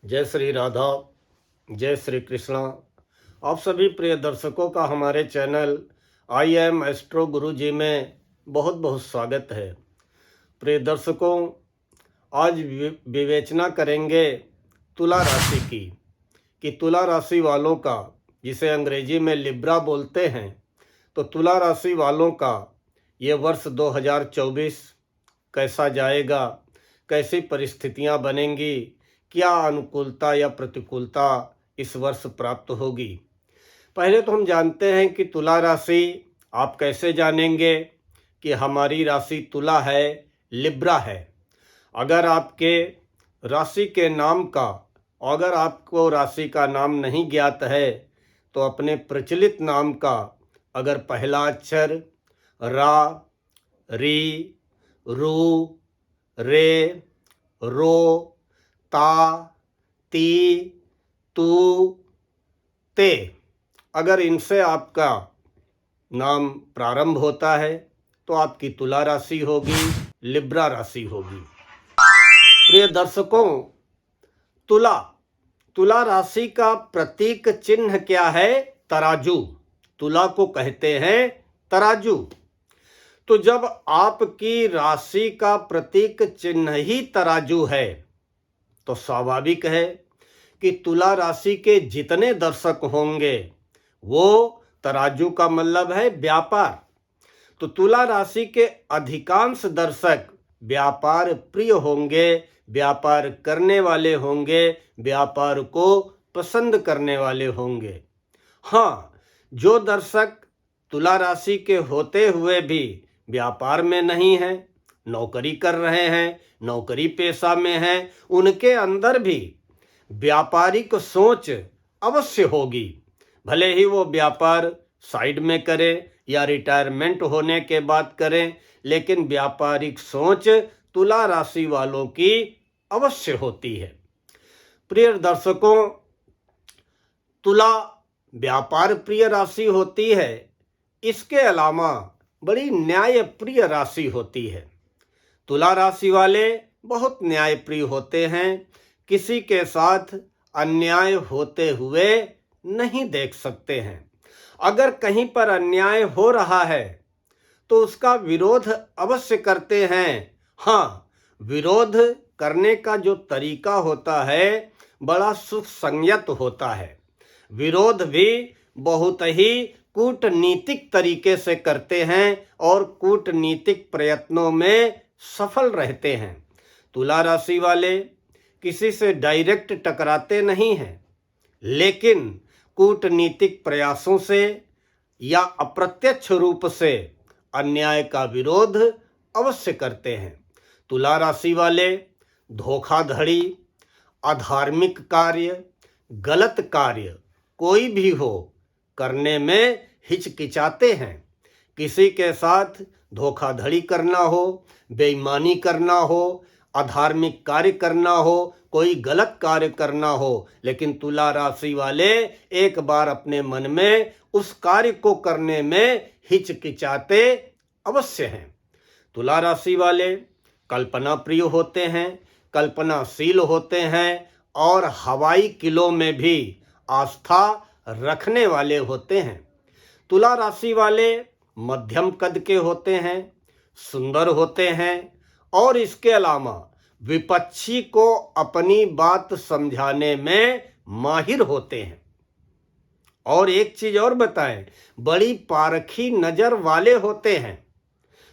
जय श्री राधा, जय श्री कृष्णा। आप सभी प्रिय दर्शकों का हमारे चैनल आई एम एस्ट्रो गुरु जी में बहुत बहुत स्वागत है। प्रिय दर्शकों, आज विवेचना करेंगे तुला राशि की कि तुला राशि वालों का, जिसे अंग्रेजी में लिब्रा बोलते हैं, तो तुला राशि वालों का ये वर्ष 2024 कैसा जाएगा, कैसी परिस्थितियां बनेंगी, क्या अनुकूलता या प्रतिकूलता इस वर्ष प्राप्त होगी। पहले तो हम जानते हैं कि तुला राशि आप कैसे जानेंगे कि हमारी राशि तुला है, लिब्रा है। अगर आपके राशि के नाम का, अगर आपको राशि का नाम नहीं ज्ञात है, तो अपने प्रचलित नाम का अगर पहला अक्षर रा, री, रू, रे, रो, ता, ती, तू, ते, अगर इनसे आपका नाम प्रारंभ होता है तो आपकी तुला राशि होगी, लिब्रा राशि होगी। प्रिय दर्शकों, तुला राशि का प्रतीक चिन्ह क्या है? तराजू। तुला को कहते हैं तराजू। तो जब आपकी राशि का प्रतीक चिन्ह ही तराजू है तो स्वाभाविक है कि तुला राशि के जितने दर्शक होंगे वो तराजू का मतलब है व्यापार। तो तुला राशि के अधिकांश दर्शक व्यापार प्रिय होंगे, व्यापार करने वाले होंगे, व्यापार को पसंद करने वाले होंगे। हाँ, जो दर्शक तुला राशि के होते हुए भी व्यापार में नहीं हैं, नौकरी कर रहे हैं, नौकरी पेशा में हैं, उनके अंदर भी व्यापारिक सोच अवश्य होगी। भले ही वो व्यापार साइड में करें या रिटायरमेंट होने के बाद करें, लेकिन व्यापारिक सोच तुला राशि वालों की अवश्य होती है। प्रिय दर्शकों, तुला व्यापार प्रिय राशि होती है, इसके अलावा बड़ी न्याय प्रिय राशि होती है। तुला राशि वाले बहुत न्याय प्रिय होते हैं, किसी के साथ अन्याय होते हुए नहीं देख सकते हैं। अगर कहीं पर अन्याय हो रहा है तो उसका विरोध अवश्य करते हैं। हाँ, विरोध करने का जो तरीका होता है बड़ा सुसंयत होता है। विरोध भी बहुत ही कूटनीतिक तरीके से करते हैं और कूटनीतिक प्रयत्नों में सफल रहते हैं। तुला राशि वाले किसी से डायरेक्ट टकराते नहीं हैं, लेकिन कूटनीतिक प्रयासों से या अप्रत्यक्ष रूप से अन्याय का विरोध अवश्य करते हैं। तुला राशि वाले धोखाधड़ी, अधार्मिक कार्य, गलत कार्य कोई भी हो करने में हिचकिचाते हैं। किसी के साथ धोखाधड़ी करना हो, बेईमानी करना हो, अधार्मिक कार्य करना हो, कोई गलत कार्य करना हो, लेकिन तुला राशि वाले एक बार अपने मन में उस कार्य को करने में हिचकिचाते अवश्य हैं। तुला राशि वाले कल्पना प्रिय होते हैं, कल्पनाशील होते हैं और हवाई किलों में भी आस्था रखने वाले होते हैं। तुला राशि वाले मध्यम कद के होते हैं, सुंदर होते हैं और इसके अलावा विपक्षी को अपनी बात समझाने में माहिर होते हैं। और एक चीज और बताएं, बड़ी पारखी नजर वाले होते हैं।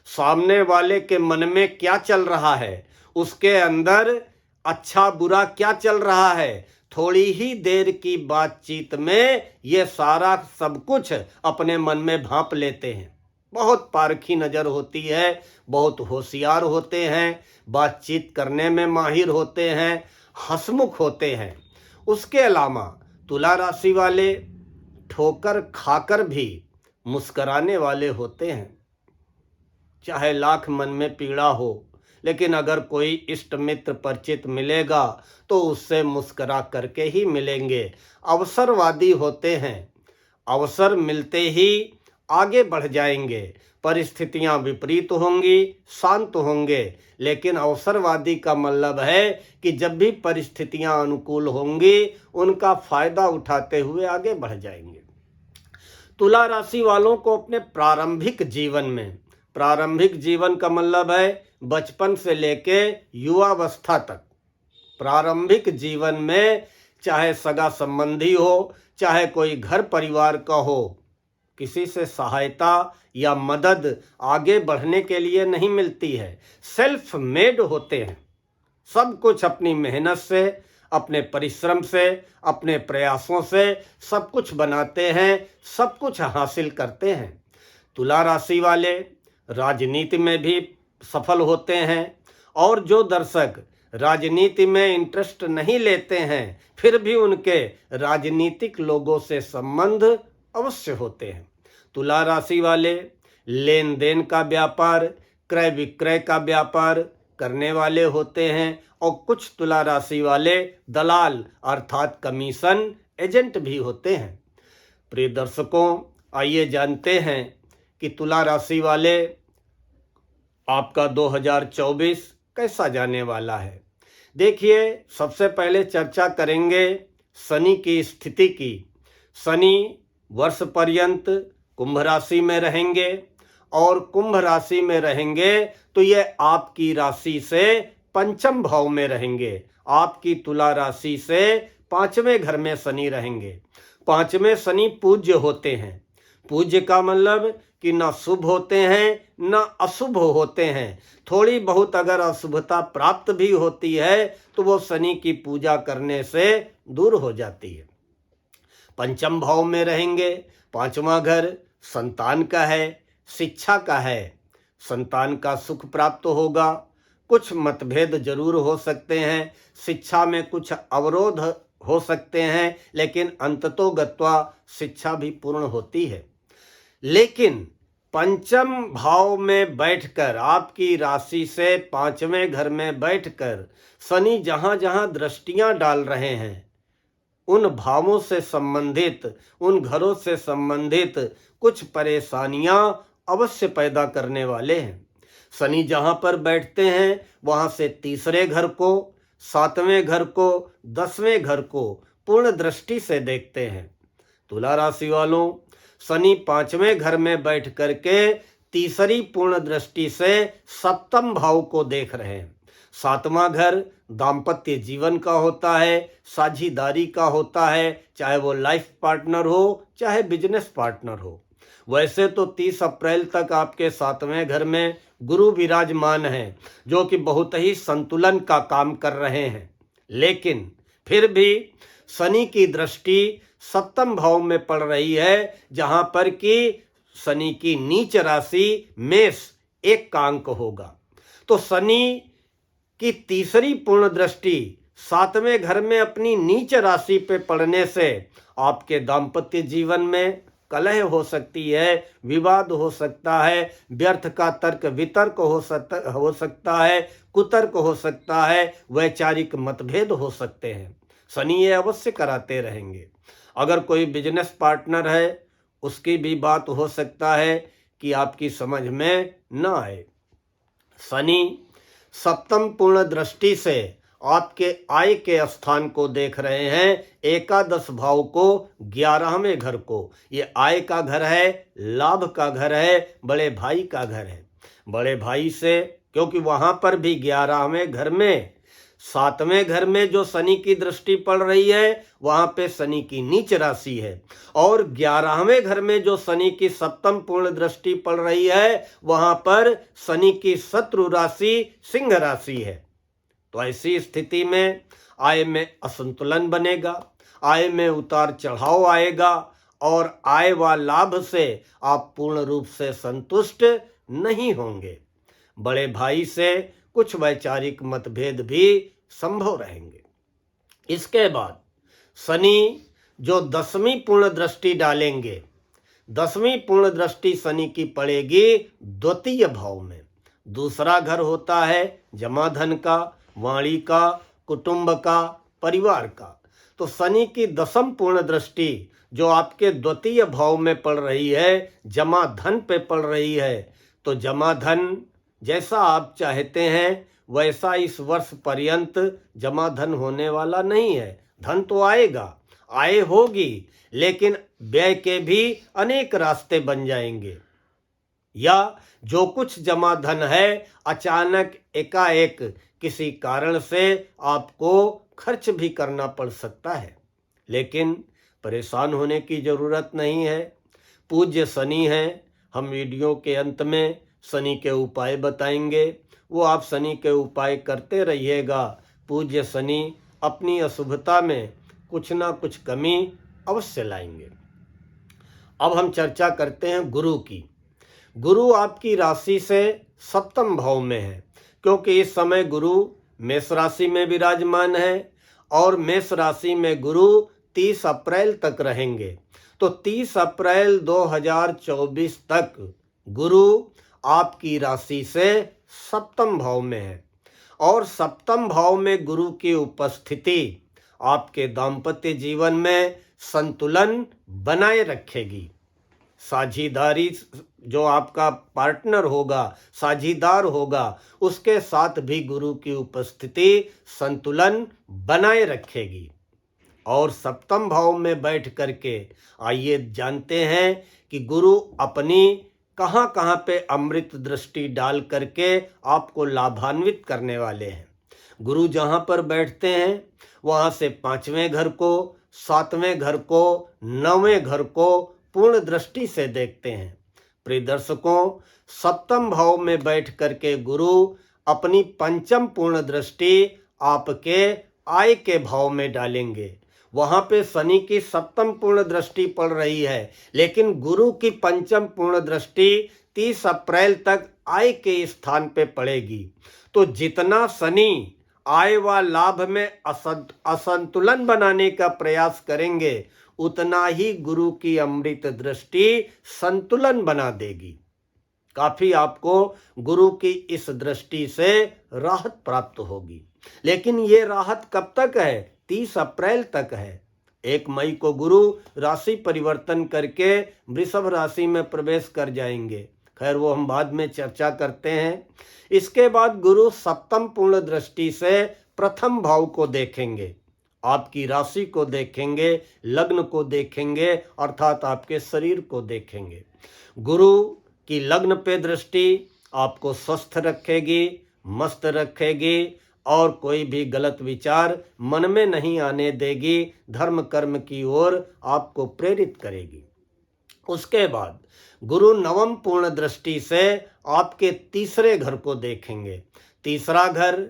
सामने वाले के मन में क्या चल रहा है, उसके अंदर अच्छा बुरा क्या चल रहा है, थोड़ी ही देर की बातचीत में ये सारा सब कुछ अपने मन में भांप लेते हैं। बहुत पारखी नज़र होती है, बहुत होशियार होते हैं, बातचीत करने में माहिर होते हैं, हंसमुख होते हैं। उसके अलावा तुला राशि वाले ठोकर खाकर भी मुस्कराने वाले होते हैं। चाहे लाख मन में पीड़ा हो, लेकिन अगर कोई इष्ट मित्र परिचित मिलेगा तो उससे मुस्करा करके ही मिलेंगे। अवसरवादी होते हैं, अवसर मिलते ही आगे बढ़ जाएंगे। परिस्थितियां विपरीत होंगी, शांत होंगे, लेकिन अवसरवादी का मतलब है कि जब भी परिस्थितियां अनुकूल होंगी उनका फायदा उठाते हुए आगे बढ़ जाएंगे। तुला राशि वालों को अपने प्रारंभिक जीवन का मतलब है बचपन से लेके युवावस्था तक। प्रारंभिक जीवन में चाहे सगा संबंधी हो, चाहे कोई घर परिवार का हो, किसी से सहायता या मदद आगे बढ़ने के लिए नहीं मिलती है। सेल्फ मेड होते हैं, सब कुछ अपनी मेहनत से, अपने परिश्रम से, अपने प्रयासों से सब कुछ बनाते हैं, सब कुछ हासिल करते हैं। तुला राशि वाले राजनीति में भी सफल होते हैं, और जो दर्शक राजनीति में इंटरेस्ट नहीं लेते हैं फिर भी उनके राजनीतिक लोगों से संबंध अवश्य होते हैं। तुला राशि वाले लेन देन का व्यापार, क्रय विक्रय का व्यापार करने वाले होते हैं, और कुछ तुला राशि वाले दलाल अर्थात कमीशन एजेंट भी होते हैं। प्रिय दर्शकों, आइए जानते हैं कि तुला राशि वाले आपका 2024 कैसा जाने वाला है। देखिए, सबसे पहले चर्चा करेंगे शनि की स्थिति की। शनि वर्ष पर्यंत कुंभ राशि में रहेंगे, और कुंभ राशि में रहेंगे तो ये आपकी राशि से पंचम भाव में रहेंगे। आपकी तुला राशि से पांचवें घर में शनि रहेंगे। पांचवें शनि पूज्य होते हैं। पूज्य का मतलब कि ना शुभ होते हैं ना अशुभ होते हैं। थोड़ी बहुत अगर अशुभता प्राप्त भी होती है तो वो शनि की पूजा करने से दूर हो जाती है। पंचम भाव में रहेंगे। पांचवा घर संतान का है, शिक्षा का है। संतान का सुख प्राप्त होगा। कुछ मतभेद जरूर हो सकते हैं, शिक्षा में कुछ अवरोध हो सकते हैं, लेकिन अंततोगत्वा शिक्षा भी पूर्ण होती है। लेकिन पंचम भाव में बैठकर, आपकी राशि से पांचवें घर में बैठकर शनि जहां जहां दृष्टियां डाल रहे हैं, उन भावों से संबंधित, उन घरों से संबंधित कुछ परेशानियां अवश्य पैदा करने वाले हैं। शनि जहां पर बैठते हैं वहां से तीसरे घर को, सातवें घर को, 10वें घर को पूर्ण दृष्टि से देखते हैं। तुला राशि वालों, शनि पांचवें घर में बैठ करके तीसरी पूर्ण दृष्टि से सप्तम भाव को देख रहे हैं। सातवां घर दाम्पत्य जीवन का होता है, साझीदारी का होता है, चाहे वो लाइफ पार्टनर हो चाहे बिजनेस पार्टनर हो। वैसे तो 30 अप्रैल तक आपके सातवें घर में गुरु विराजमान हैं, जो कि बहुत ही संतुलन का काम कर रहे हैं, लेकिन फिर भी शनि की दृष्टि सप्तम भाव में पड़ रही है, जहां पर कि शनि की नीच राशि मेष 1 का अंक होगा। तो शनि की तीसरी पूर्ण दृष्टि सातवें घर में अपनी नीच राशि पे पड़ने से आपके दाम्पत्य जीवन में कलह हो सकती है, विवाद हो सकता है, व्यर्थ का तर्क वितर्क हो सकता है, कुतर्क हो सकता है, वैचारिक मतभेद हो सकते हैं। शनि ये अवश्य कराते रहेंगे। अगर कोई बिजनेस पार्टनर है, उसकी भी बात हो सकता है कि आपकी समझ में न आए। शनि सप्तम पूर्ण दृष्टि से आपके आय के स्थान को देख रहे हैं, एकादश भाव को, 11वें घर को। ये आय का घर है, लाभ का घर है, बड़े भाई का घर है। बड़े भाई से, क्योंकि वहां पर भी 11वें घर में, सातवें घर में जो शनि की दृष्टि पड़ रही है वहां पे शनि की नीच राशि है, और 11वें घर में जो शनि की सप्तम पूर्ण दृष्टि पड़ रही है वहां पर शनि की शत्रु राशि सिंह राशि है। तो ऐसी स्थिति में आय में असंतुलन बनेगा, आय में उतार चढ़ाव आएगा, और आय व लाभ से आप पूर्ण रूप से संतुष्ट नहीं होंगे। बड़े भाई से कुछ वैचारिक मतभेद भी संभव रहेंगे। इसके बाद शनि जो 10वीं पूर्ण दृष्टि डालेंगे, 10वीं पूर्ण दृष्टि शनि की पड़ेगी द्वितीय भाव में। दूसरा घर होता है जमा धन का, वाणी का, कुटुंब का, परिवार का। तो शनि की दशम पूर्ण दृष्टि जो आपके द्वितीय भाव में पड़ रही है, जमा धन पे पड़ रही है, तो जमा धन जैसा आप चाहते हैं वैसा इस वर्ष पर्यंत जमा धन होने वाला नहीं है। धन तो आएगा, आय होगी, लेकिन व्यय के भी अनेक रास्ते बन जाएंगे, या जो कुछ जमा धन है अचानक एकाएक किसी कारण से आपको खर्च भी करना पड़ सकता है। लेकिन परेशान होने की जरूरत नहीं है। पूज्य शनि है, हम वीडियो के अंत में शनि के उपाय बताएंगे, वो आप शनि के उपाय करते रहिएगा। पूज्य शनि अपनी अशुभता में कुछ ना कुछ कमी अवश्य लाएंगे। अब हम चर्चा करते हैं गुरु की। गुरु आपकी राशि से सप्तम भाव में है, क्योंकि इस समय गुरु मेष राशि में विराजमान है और मेष राशि में गुरु 30 अप्रैल तक रहेंगे। तो 30 अप्रैल 2024 तक गुरु आपकी राशि से सप्तम भाव में है, और सप्तम भाव में गुरु की उपस्थिति आपके दाम्पत्य जीवन में संतुलन बनाए रखेगी। साझीदारी, जो आपका पार्टनर होगा, साझीदार होगा, उसके साथ भी गुरु की उपस्थिति संतुलन बनाए रखेगी। और सप्तम भाव में बैठ करके आइए जानते हैं कि गुरु अपनी कहाँ कहाँ पे अमृत दृष्टि डाल करके आपको लाभान्वित करने वाले हैं। गुरु जहाँ पर बैठते हैं वहाँ से 5वें घर को, 7वें घर को, 9वें घर को पूर्ण दृष्टि से देखते हैं। प्रिय दर्शकों, सप्तम भाव में बैठ करके गुरु अपनी पंचम पूर्ण दृष्टि आपके आय के भाव में डालेंगे। वहां पे शनि की सप्तम पूर्ण दृष्टि पड़ रही है, लेकिन गुरु की पंचम पूर्ण दृष्टि 30 अप्रैल तक आय के स्थान पे पड़ेगी। तो जितना शनि आय व लाभ में असंतुलन बनाने का प्रयास करेंगे, उतना ही गुरु की अमृत दृष्टि संतुलन बना देगी। काफी आपको गुरु की इस दृष्टि से राहत प्राप्त होगी। लेकिन ये राहत कब तक है? 30 अप्रैल तक है। 1 मई को गुरु राशि परिवर्तन करके वृषभ राशि में प्रवेश कर जाएंगे। खैर, वो हम बाद में चर्चा करते हैं। इसके बाद गुरु सप्तम पूर्ण दृष्टि से प्रथम भाव को देखेंगे, आपकी राशि को देखेंगे, लग्न को देखेंगे, अर्थात आपके शरीर को देखेंगे। गुरु की लग्न पे दृष्टि आपको स्वस्थ रखेगी, मस्त रखेगी, और कोई भी गलत विचार मन में नहीं आने देगी, धर्म कर्म की ओर आपको प्रेरित करेगी। उसके बाद गुरु नवम पूर्ण दृष्टि से आपके तीसरे घर को देखेंगे। तीसरा घर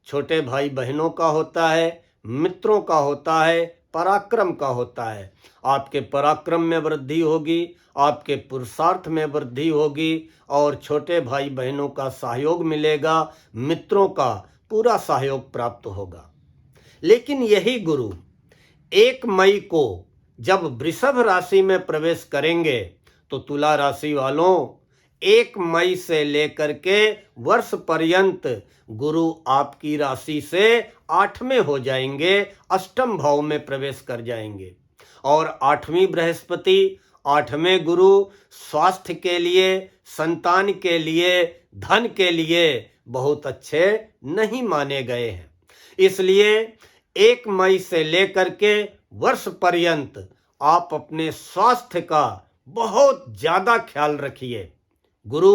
छोटे भाई बहनों का होता है, मित्रों का होता है, पराक्रम का होता है। आपके पराक्रम में वृद्धि होगी, आपके पुरुषार्थ में वृद्धि होगी, और छोटे भाई बहनों का सहयोग मिलेगा, मित्रों का पूरा सहयोग प्राप्त होगा। लेकिन यही गुरु 1 मई को जब वृषभ राशि में प्रवेश करेंगे, तो तुला राशि वालों 1 मई से लेकर के वर्ष पर्यंत गुरु आपकी राशि से 8वें हो जाएंगे, अष्टम भाव में प्रवेश कर जाएंगे। और 8वीं बृहस्पति, 8वें गुरु स्वास्थ्य के लिए, संतान के लिए, धन के लिए बहुत अच्छे नहीं माने गए हैं। इसलिए 1 मई से लेकर के वर्ष पर्यंत आप अपने स्वास्थ्य का बहुत ज्यादा ख्याल रखिए। गुरु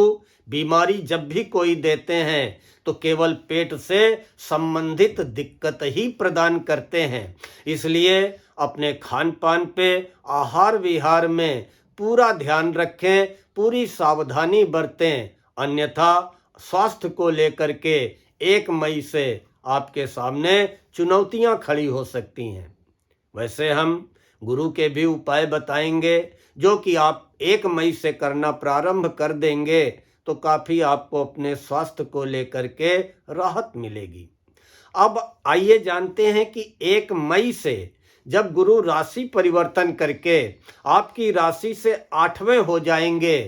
बीमारी जब भी कोई देते हैं तो केवल पेट से संबंधित दिक्कत ही प्रदान करते हैं। इसलिए अपने खान पान पे, आहार विहार में पूरा ध्यान रखें, पूरी सावधानी बरतें, अन्यथा स्वास्थ्य को लेकर के 1 मई से आपके सामने चुनौतियां खड़ी हो सकती हैं। वैसे हम गुरु के भी उपाय बताएंगे, जो कि आप 1 मई से करना प्रारंभ कर देंगे तो काफी आपको अपने स्वास्थ्य को लेकर के राहत मिलेगी। अब आइए जानते हैं कि 1 मई से जब गुरु राशि परिवर्तन करके आपकी राशि से 8वें हो जाएंगे,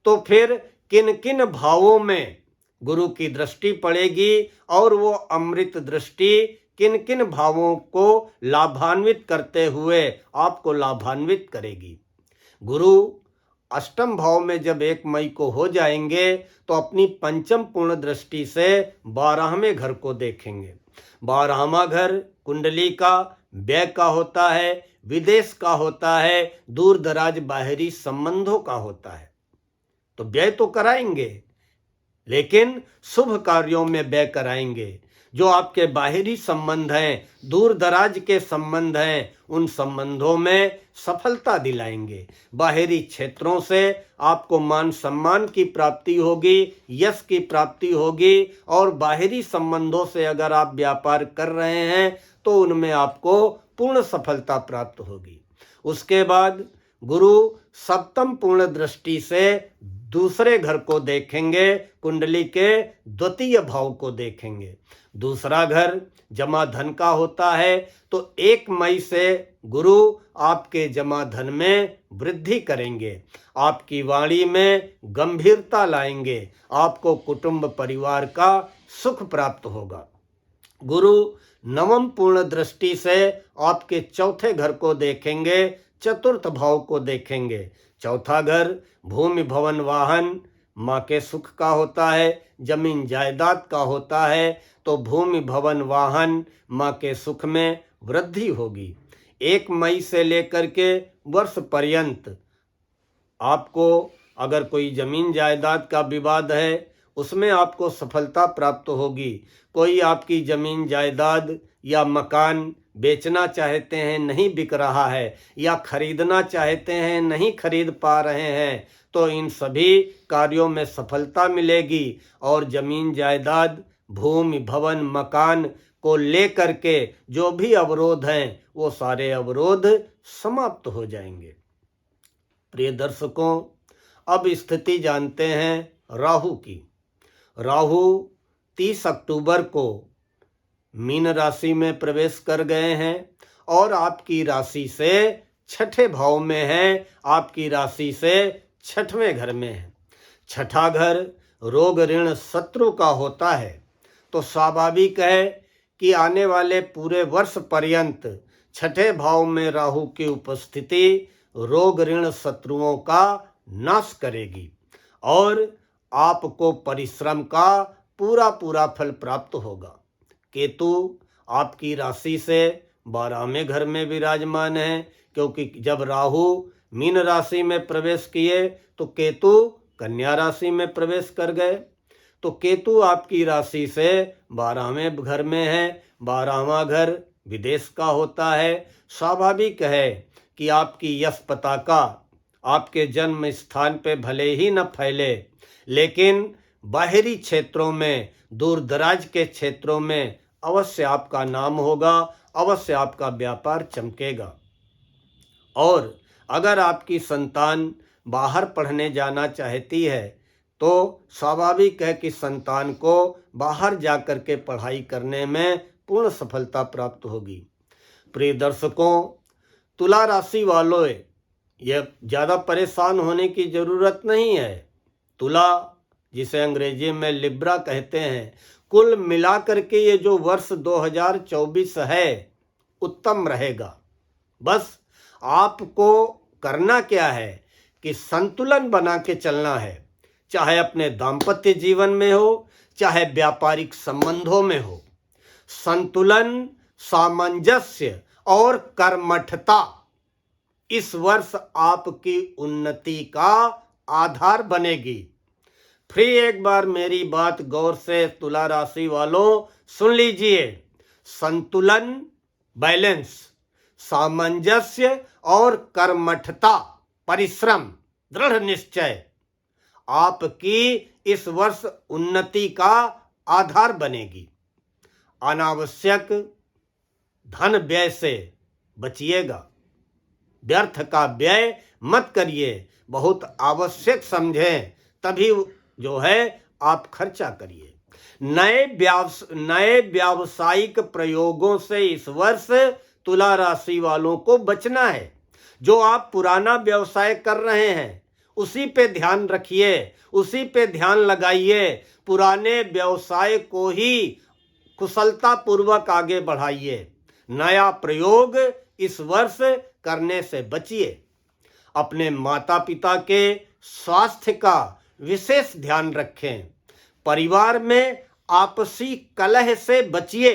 तो फिर किन किन भावों में गुरु की दृष्टि पड़ेगी और वो अमृत दृष्टि किन किन भावों को लाभान्वित करते हुए आपको लाभान्वित करेगी। गुरु अष्टम भाव में जब 1 मई को हो जाएंगे तो अपनी पंचम पूर्ण दृष्टि से 12वें घर को देखेंगे। 12वां घर कुंडली का व्यय का होता है, विदेश का होता है, दूर दराज बाहरी संबंधों का होता है। तो व्यय तो कराएंगे, लेकिन शुभ कार्यों में व्यय कराएंगे। जो आपके बाहरी संबंध हैं, दूर दराज के संबंध हैं, उन संबंधों में सफलता दिलाएंगे। बाहरी क्षेत्रों से आपको मान सम्मान की प्राप्ति होगी, यश की प्राप्ति होगी, और बाहरी संबंधों से अगर आप व्यापार कर रहे हैं तो उनमें आपको पूर्ण सफलता प्राप्त होगी। उसके बाद गुरु सप्तम पूर्ण दृष्टि से दूसरे घर को देखेंगे, कुंडली के द्वितीय भाव को देखेंगे। दूसरा घर जमा धन का होता है, तो 1 मई से गुरु आपके जमा धन में वृद्धि करेंगे, आपकी वाणी में गंभीरता लाएंगे, आपको कुटुंब परिवार का सुख प्राप्त होगा। गुरु नवम पूर्ण दृष्टि से आपके चौथे घर को देखेंगे, चतुर्थ भाव को देखेंगे। चौथा घर भूमि भवन वाहन माँ के सुख का होता है, जमीन जायदाद का होता है, तो भूमि भवन वाहन माँ के सुख में वृद्धि होगी। 1 मई से लेकर के वर्ष पर्यंत आपको अगर कोई जमीन जायदाद का विवाद है, उसमें आपको सफलता प्राप्त होगी। कोई आपकी जमीन जायदाद या मकान बेचना चाहते हैं, नहीं बिक रहा है, या खरीदना चाहते हैं, नहीं खरीद पा रहे हैं, तो इन सभी कार्यों में सफलता मिलेगी और जमीन जायदाद, भूमि भवन मकान को लेकर के जो भी अवरोध हैं वो सारे अवरोध समाप्त हो जाएंगे। प्रिय दर्शकों, अब स्थिति जानते हैं राहु की। राहु 30 अक्टूबर को मीन राशि में प्रवेश कर गए हैं और आपकी राशि से छठे भाव में है, आपकी राशि से 6वें घर में है। छठा घर रोग ऋण शत्रु का होता है, तो स्वाभाविक है कि आने वाले पूरे वर्ष पर्यंत छठे भाव में राहु की उपस्थिति रोग ऋण शत्रुओं का नाश करेगी और आपको परिश्रम का पूरा फल प्राप्त होगा। केतु आपकी राशि से 12वें घर में विराजमान है, क्योंकि जब राहु मीन राशि में प्रवेश किए तो केतु कन्या राशि में प्रवेश कर गए। तो केतु आपकी राशि से 12वें घर में है। 12वां घर विदेश का होता है। स्वाभाविक है कि आपकी यश पताका आपके जन्म स्थान पे भले ही न फैले, लेकिन बाहरी क्षेत्रों में, दूर दराज के क्षेत्रों में अवश्य आपका नाम होगा, अवश्य आपका व्यापार चमकेगा। और अगर आपकी संतान बाहर पढ़ने जाना चाहती है तो स्वाभाविक है कि संतान को बाहर जाकर के पढ़ाई करने में पूर्ण सफलता प्राप्त होगी। प्रिय दर्शकों, तुला राशि वालों, यह ज़्यादा परेशान होने की ज़रूरत नहीं है। तुला, जिसे अंग्रेजी में लिब्रा कहते हैं, कुल मिलाकर के ये जो वर्ष 2024 है उत्तम रहेगा। बस आपको करना क्या है कि संतुलन बना के चलना है, चाहे अपने दाम्पत्य जीवन में हो, चाहे व्यापारिक संबंधों में हो। संतुलन, सामंजस्य और कर्मठता इस वर्ष आपकी उन्नति का आधार बनेगी। फिर एक बार मेरी बात गौर से तुला राशि वालों सुन लीजिए। संतुलन, बैलेंस, सामंजस्य और कर्मठता, परिश्रम, दृढ़ निश्चय आपकी इस वर्ष उन्नति का आधार बनेगी। अनावश्यक धन व्यय से बचिएगा। व्यर्थ का व्यय मत करिए, बहुत आवश्यक समझें तभी जो है आप खर्चा करिए। नए व्यावसायिक प्रयोगों से इस वर्ष तुला राशि वालों को बचना है। जो आप पुराना व्यवसाय कर रहे हैं उसी पे ध्यान रखिए, उसी पे ध्यान लगाइए। पुराने व्यवसाय को ही कुशलता पूर्वक आगे बढ़ाइए। नया प्रयोग इस वर्ष करने से बचिए। अपने माता पिता के स्वास्थ्य का विशेष ध्यान रखें। परिवार में आपसी कलह से बचिए।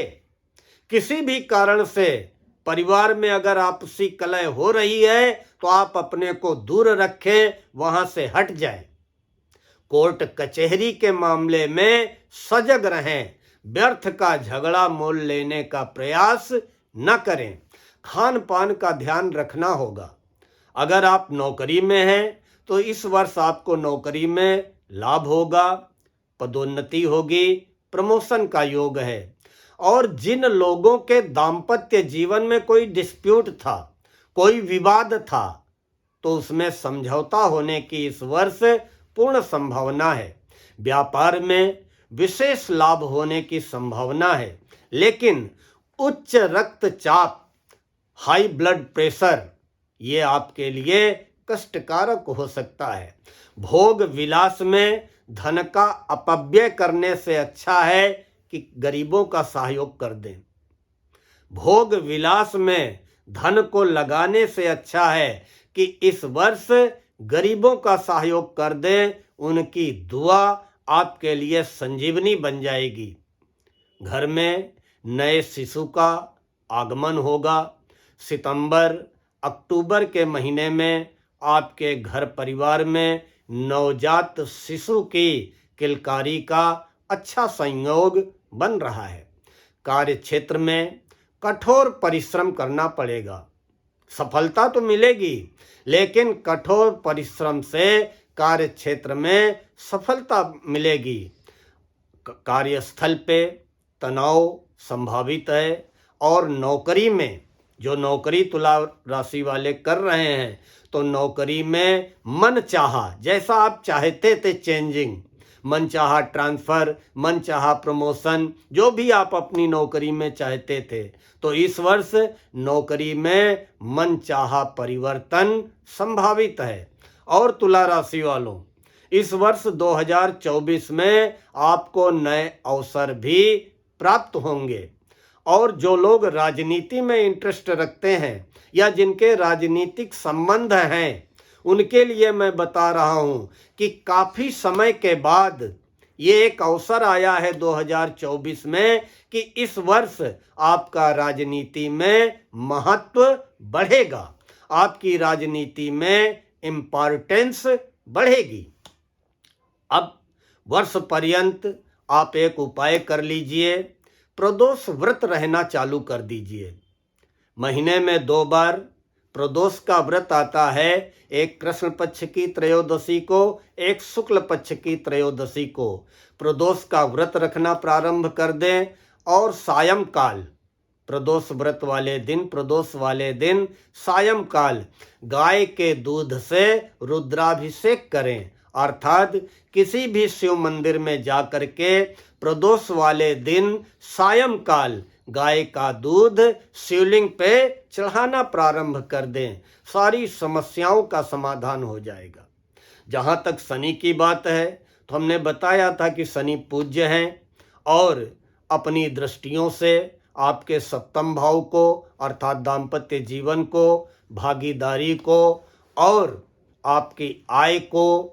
किसी भी कारण से परिवार में अगर आपसी कलह हो रही है तो आप अपने को दूर रखें, वहां से हट जाएं। कोर्ट कचहरी के मामले में सजग रहें। व्यर्थ का झगड़ा मोल लेने का प्रयास न करें। खान पान का ध्यान रखना होगा। अगर आप नौकरी में हैं तो इस वर्ष आपको नौकरी में लाभ होगा, पदोन्नति होगी, प्रमोशन का योग है। और जिन लोगों के दाम्पत्य जीवन में कोई डिस्प्यूट था, कोई विवाद था, तो उसमें समझौता होने की इस वर्ष पूर्ण संभावना है। व्यापार में विशेष लाभ होने की संभावना है, लेकिन उच्च रक्तचाप, हाई ब्लड प्रेशर, ये आपके लिए कष्टकारक हो सकता है। भोग विलास में धन का अपव्यय करने से अच्छा है कि गरीबों का सहयोग कर दें। भोग विलास में धन को लगाने से अच्छा है कि इस वर्ष गरीबों का सहयोग कर दें। उनकी दुआ आपके लिए संजीवनी बन जाएगी। घर में नए शिशु का आगमन होगा। सितंबर अक्टूबर के महीने में आपके घर परिवार में नवजात शिशु की किलकारी का अच्छा संयोग बन रहा है। कार्य क्षेत्र में कठोर परिश्रम करना पड़ेगा। सफलता तो मिलेगी, लेकिन कठोर परिश्रम से कार्य क्षेत्र में सफलता मिलेगी। कार्यस्थल पे तनाव संभावित है। और नौकरी में, जो नौकरी तुला राशि वाले कर रहे हैं, तो नौकरी में मन चाहा, जैसा आप चाहते थे चेंजिंग, मन चाहा ट्रांसफर, मन चाहा प्रमोशन, जो भी आप अपनी नौकरी में चाहते थे, तो इस वर्ष नौकरी में मन चाहा परिवर्तन संभावित है। और तुला राशि वालों, इस वर्ष 2024 में आपको नए अवसर भी प्राप्त होंगे। और जो लोग राजनीति में इंटरेस्ट रखते हैं या जिनके राजनीतिक संबंध हैं, उनके लिए मैं बता रहा हूं कि काफी समय के बाद ये एक अवसर आया है 2024 में कि इस वर्ष आपका राजनीति में महत्व बढ़ेगा। आपकी राजनीति में इम्पोर्टेंस बढ़ेगी। अब वर्ष पर्यंत आप एक उपाय कर लीजिए। प्रदोष व्रत रहना चालू कर दीजिए। महीने में 2 बार प्रदोष का व्रत आता है, एक कृष्ण पक्ष की त्रयोदशी को, एक शुक्ल पक्ष की त्रयोदशी को। प्रदोष का व्रत रखना प्रारंभ कर दें और सायंकाल, प्रदोष व्रत वाले दिन, प्रदोष वाले दिन सायंकाल गाय के दूध से रुद्राभिषेक करें। अर्थात किसी भी शिव मंदिर में जाकर के प्रदोष वाले दिन सायंकाल गाय का दूध शिवलिंग पे चढ़ाना प्रारंभ कर दें। सारी समस्याओं का समाधान हो जाएगा। जहाँ तक शनि की बात है, तो हमने बताया था कि शनि पूज्य हैं और अपनी दृष्टियों से आपके सप्तम भाव को, अर्थात दाम्पत्य जीवन को, भागीदारी को और आपकी आय को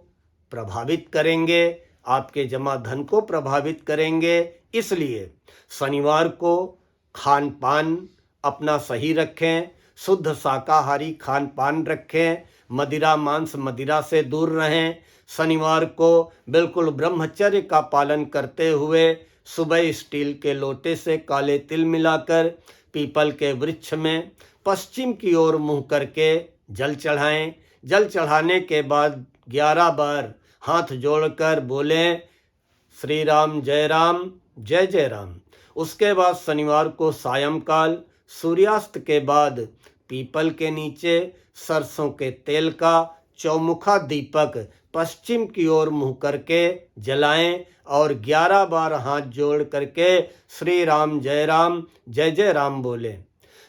प्रभावित करेंगे, आपके जमा धन को प्रभावित करेंगे। इसलिए शनिवार को खान पान अपना सही रखें, शुद्ध शाकाहारी खान पान रखें, मदिरा मांस मदिरा से दूर रहें। शनिवार को बिल्कुल ब्रह्मचर्य का पालन करते हुए सुबह स्टील के लोटे से काले तिल मिलाकर पीपल के वृक्ष में पश्चिम की ओर मुंह करके जल चढ़ाएं। जल चढ़ाने के बाद 11 बार हाथ जोड़कर बोलें श्री राम जय जय राम। उसके बाद शनिवार को सायंकाल सूर्यास्त के बाद पीपल के नीचे सरसों के तेल का चौमुखा दीपक पश्चिम की ओर मुंह करके जलाएं और 11 बार हाथ जोड़ करके श्री राम जय राम बोलें।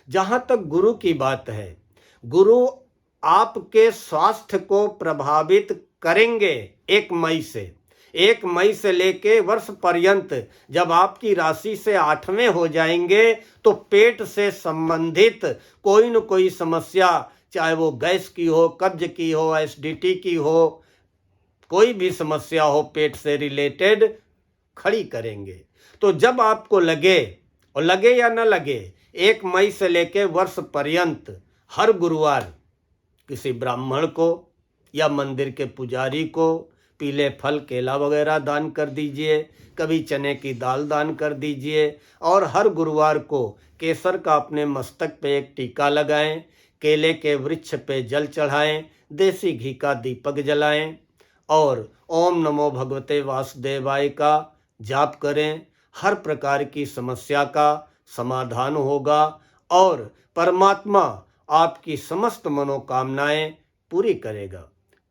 जहाँ तक गुरु की बात है, गुरु आपके स्वास्थ्य को प्रभावित करेंगे 1 मई से। 1 मई से लेके वर्ष पर्यंत जब आपकी राशि से 8वें हो जाएंगे तो पेट से संबंधित कोई न कोई समस्या, चाहे वो गैस की हो, कब्ज की हो, एसिडिटी की हो, कोई भी समस्या हो पेट से रिलेटेड, खड़ी करेंगे। तो जब आपको लगे, और लगे या न लगे, 1 मई से लेके वर्ष पर्यंत हर गुरुवार किसी ब्राह्मण को या मंदिर के पुजारी को पीले फल, केला वगैरह दान कर दीजिए, कभी चने की दाल दान कर दीजिए, और हर गुरुवार को केसर का अपने मस्तक पे एक टीका लगाएं, केले के वृक्ष पे जल चढ़ाएं, देसी घी का दीपक जलाएं और ओम नमो भगवते वासुदेवाय का जाप करें। हर प्रकार की समस्या का समाधान होगा और परमात्मा आपकी समस्त मनोकामनाएं पूरी करेगा।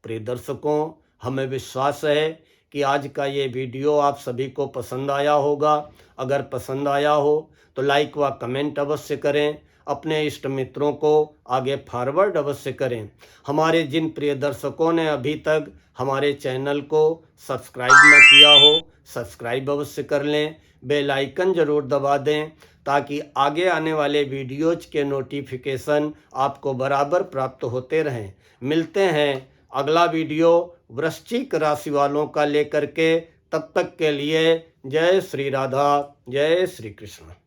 प्रिय दर्शकों, हमें विश्वास है कि आज का ये वीडियो आप सभी को पसंद आया होगा। अगर पसंद आया हो तो लाइक व कमेंट अवश्य करें, अपने इष्ट मित्रों को आगे फॉरवर्ड अवश्य करें। हमारे जिन प्रिय दर्शकों ने अभी तक हमारे चैनल को सब्सक्राइब न किया हो, सब्सक्राइब अवश्य कर लें, बेल आइकन जरूर दबा दें ताकि आगे आने वाले वीडियोज के नोटिफिकेशन आपको बराबर प्राप्त होते रहें। मिलते हैं अगला वीडियो वृश्चिक राशि वालों का लेकर के। तब तक के लिए जय श्री राधा, जय श्री कृष्ण।